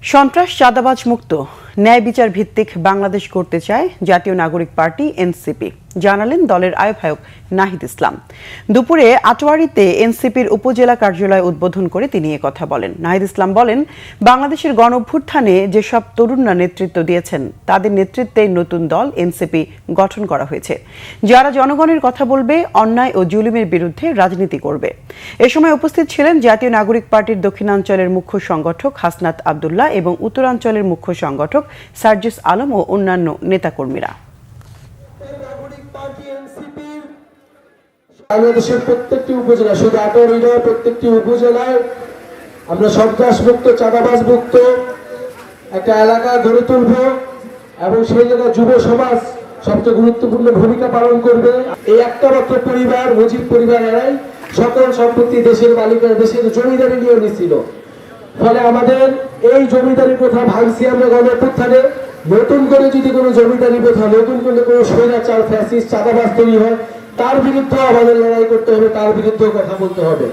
সন্ত্রাস চাঁদাবাজ মুক্ত ন্যায় বিচার ভিত্তিক বাংলাদেশ করতে চায় জাতীয় নাগরিক পার্টি এনসিপি, জানালেন দলের আহ্বায়ক নাহিদ ইসলাম। দুপুরে আটোয়ারীতে এনসিপির উপজেলা কার্যালয় উদ্বোধন করে তিনি কথা বলেন। নাহিদ ইসলাম বলেন, বাংলাদেশের গণঅভ্যুত্থানে যেসব তরুণরা নেতৃত্ব দিয়েছেন তাদের নেতৃত্বে নতুন দল এনসিপি গঠন করা হয়েছে, যারা জনগণের কথা বলবে, অন্যায় ও জুলুমের বিরুদ্ধে রাজনীতি করবে। এ সময় উপস্থিত ছিলেন জাতীয় নাগরিক পার্টির দক্ষিণাঞ্চলের মুখ্য সংগঠক হাসনাত আব্দুল্লাহ এবং উত্তরাঞ্চলের মুখ্য সংগঠক সার্জিস আলম ও অন্যান্য নেতাকর্মীরা। বাংলাদেশের প্রত্যেকটি উপজেলা, শুধু আটোয়ারী নয়, প্রত্যেকটি উপজেলায় আমরা সন্ত্রাস মুক্ত, চাঁদাবাজ মুক্ত একটা এলাকা গড়ে তুলব এবং সেই জায়গায় যুব সমাজ সবচেয়ে গুরুত্বপূর্ণ ভূমিকা পালন করবে। এই একটা মাত্র পরিবার, মুজিব পরিবার, এরাই সকল সম্পত্তি দেশের মালিকানা, দেশের জমিদারি নিয়ে নিছিল। ফলে আমাদের এই জমিদারি প্রথা ভাঙছি আমরা গণঅভ্যুত্থানে। নতুন করে যদি কোনো জমিদারি প্রথা, নতুন করে কোনো স্বৈরাচার, ফ্যাসিস্ট, চাঁদাবাজ তৈরি হয়, তার বিরুদ্ধে আমাদের লড়াই করতে হবে, তার বিরুদ্ধে কথা বলতে হবে।